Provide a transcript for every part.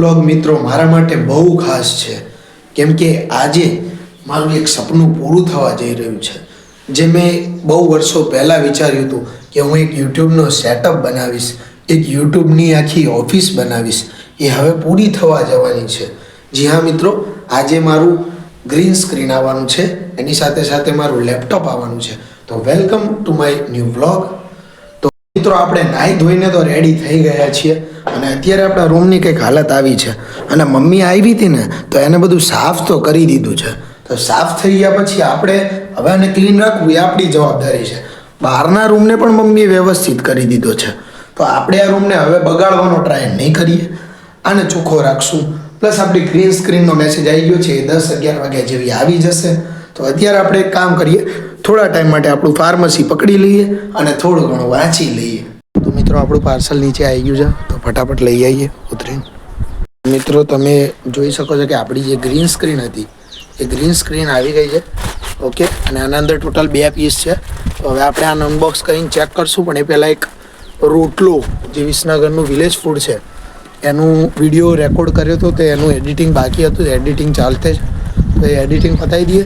Blog મિત્રો મારા માટે બહુ ખાસ છે કેમ કે આજે મારું એક સપનું પૂરું થવા જઈ રહ્યું છે જે મેં બહુ વર્ષો પહેલાં વિચાર્યું હતું કે હું એક યુટ્યુબનો સેટઅપ બનાવીશ, એક યુટ્યુબની આખી ઓફિસ બનાવીશ. એ હવે પૂરી થવા જવાની છે. જી હા મિત્રો, આજે મારું ગ્રીન સ્ક્રીન આવવાનું છે, એની સાથે સાથે મારું લેપટોપ આવવાનું છે. તો welcome to my new vlog. મિત્રો આપણે નાહી ધોઈને તો રેડી થઈ ગયા છીએ અને અત્યારે આપણા રૂમની કંઈક હાલત આવી છે અને મમ્મી આવી હતી ને તો એને બધું સાફ તો કરી દીધું છે. તો સાફ થઈ ગયા પછી આપણે હવે એને ક્લીન રાખવું એ આપણી જવાબદારી છે. બહારના રૂમને પણ મમ્મીએ વ્યવસ્થિત કરી દીધો છે. તો આપણે આ રૂમને હવે બગાડવાનો ટ્રાય નહીં કરીએ, આને ચોખ્ખો રાખશું. પ્લસ આપણી ગ્રીન સ્ક્રીનનો મેસેજ આવી ગયો છે, એ 10-11 વાગ્યા જેવી આવી જશે. તો અત્યારે આપણે એક કામ કરીએ, થોડા ટાઈમ માટે આપણું ફાર્મસી પકડી લઈએ અને થોડું ઘણું વાંચી લઈએ. તો મિત્રો આપણું પાર્સલ નીચે આવી ગયું છે, તો ફટાફટ લઈ આવીએ ઉતરીને. મિત્રો તમે જોઈ શકો છો કે આપણી જે ગ્રીન સ્ક્રીન હતી એ ગ્રીન સ્ક્રીન આવી ગઈ છે. ઓકે, અને આના અંદર ટોટલ 2 પીસ છે. તો હવે આપણે આને અનબોક્સ કરીને ચેક કરશું, પણ એ પહેલાં એક રોટલો જે વિસનગરનું વિલેજ ફૂડ છે એનું વિડીયો રેકોર્ડ કર્યો હતો, તો એનું એડિટિંગ બાકી હતું, એડિટિંગ ચાલતે જ. તો એ એડિટિંગ પતાવી દઈએ,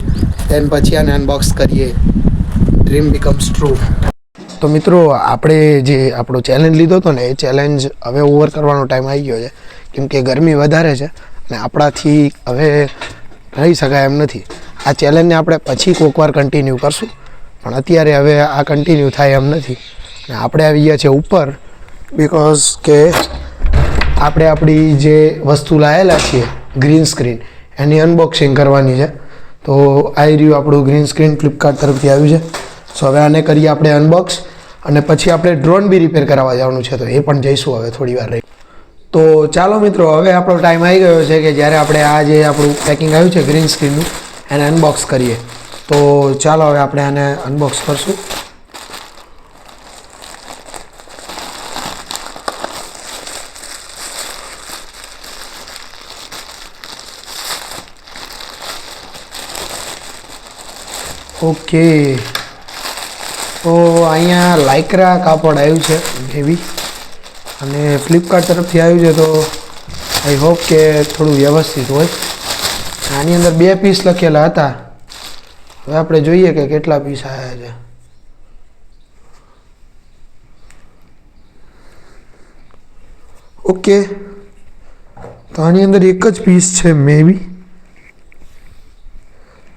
એન પછી આને અનબોક્સ કરીએ. Dream becomes true. તો મિત્રો આપણે જે આપણો ચેલેન્જ લીધો હતો ને એ ચેલેન્જ હવે ઓવર કરવાનો ટાઈમ આવી ગયો છે, કેમ કે ગરમી વધારે છે અને આપણાથી હવે રહી શકાય એમ નથી. આ ચેલેન્જને આપણે પછી કોઈક વાર કન્ટિન્યુ કરશું, પણ અત્યારે હવે આ કન્ટિન્યુ થાય એમ નથી. અને આપણે આવી ગયા છે ઉપર, બિકોઝ કે આપણે આપણી જે વસ્તુ લાવેલા છીએ ગ્રીન સ્ક્રીન એની અનબોક્સિંગ કરવાની છે. તો આવી રહ્યું આપણું ગ્રીન સ્ક્રીન ફ્લિપકાર્ટ તરફથી આવ્યું છે. સો હવે આને કરીએ આપણે અનબોક્સ, અને પછી આપણે ડ્રોન બી રિપેર કરાવવા જવાનું છે, તો એ પણ જઈશું હવે થોડી વાર રહી. તો ચાલો મિત્રો, હવે આપણો ટાઈમ આવી ગયો છે કે જ્યારે આપણે આ જે આપણું પેકિંગ આવ્યું છે ગ્રીન સ્ક્રીનનું એને અનબોક્સ કરીએ. તો ચાલો હવે આપણે આને અનબોક્સ કરશું. ઓકે, તો અહીંયા લાઇક્રા કાપડ આવ્યું છે એવી, અને ફ્લિપકાર્ટ તરફથી આવ્યું છે. તો આઈ હોપ કે થોડું વ્યવસ્થિત હોય. આની અંદર 2 પીસ લખેલા હતા, હવે આપણે જોઈએ કે કેટલા પીસ આવ્યા છે. ઓકે, તો આની અંદર એક જ પીસ છે મે બી.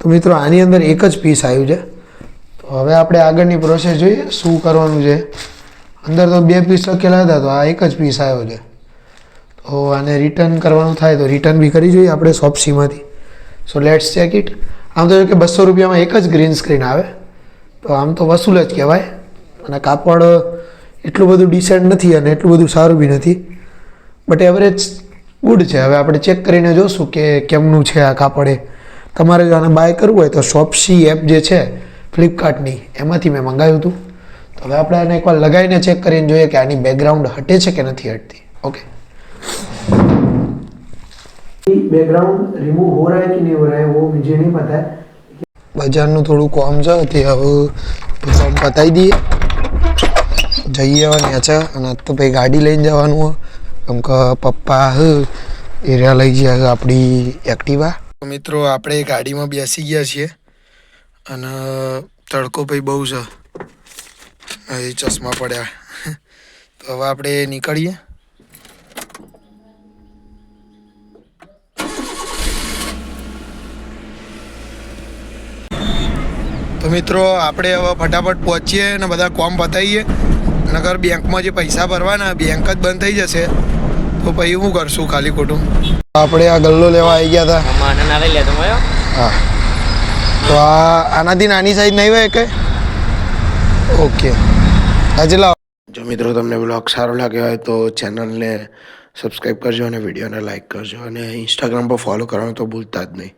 તો મિત્રો આની અંદર એક જ પીસ આવ્યું છે. તો હવે આપણે આગળની પ્રોસેસ જોઈએ શું કરવાનું છે. અંદર તો 2 પીસ લખેલા હતા, તો આ એક જ પીસ આવ્યો છે. તો આને રિટર્ન કરવાનું થાય તો રિટર્ન બી કરી જોઈએ આપણે શોપસીમાંથી. So let's check it. આમ તો કે 200 રૂપિયામાં એક જ ગ્રીન સ્ક્રીન આવે, તો આમ તો વસૂલ જ કહેવાય. અને કાપડ એટલું બધું ડિસેન્ટ નથી અને એટલું બધું સારું બી નથી, બટ એવરેજ ગુડ છે. હવે આપણે ચેક કરીને જોશું કે કેમનું છે આ કાપડ. તમારે જો આને બાય કરવું હોય તો શોપસી એપ જે છે ફ્લિપકાર્ટની એમાંથી મેં મંગાવ્યું હતું. તો હવે આપણે આને એકવાર લગાવીને ચેક કરીને જોઈએ કે આની બેકગ્રાઉન્ડ હટે છે કે નથી હટતી. ઓકે, बैकग्राउंड रिमूव हो रहा है कि नहीं हो रहा है वो मुझे नहीं पता है. બજારનું થોડું કામ છે, તે હવે કામ પતાવી દઈએ, જઈએ હવે નેચા. અને તો ભાઈ ગાડી લઈને જવાનું હોય, કેમ કે પપ્પા એરિયા લઈ ગયા આપણી એક્ટિવા. મિત્રો આપણે ગાડીમાં બેસી ગયા છીએ અને તડકો ભાઈ બહુ છે, એ ચશ્મા પડ્યા. તો હવે આપણે નીકળીએ. તો મિત્રો આપણે હવે ફટાફટ પહોંચીએ અને બધા કોમ બતાવીએ. નગર બેંકમાં જે પૈસા ભરવાના બેંક જ બંધ થઈ જશે, તો પછી શું કરશું ખાલી ખોટું. આપણે આ ગલ્લો લેવા આવી ગયા હતા. હા, તો આનાથી નાની સાઈઝ નહીં હોય કે. ઓકે, આજે લાવો. જો મિત્રો તમને બ્લોગ સારો લાગ્યો હોય તો ચેનલને સબસ્ક્રાઈબ કરજો અને વિડીયોને લાઈક કરજો, અને ઇન્સ્ટાગ્રામ પર ફોલો કરવાનું તો ભૂલતા જ નહીં.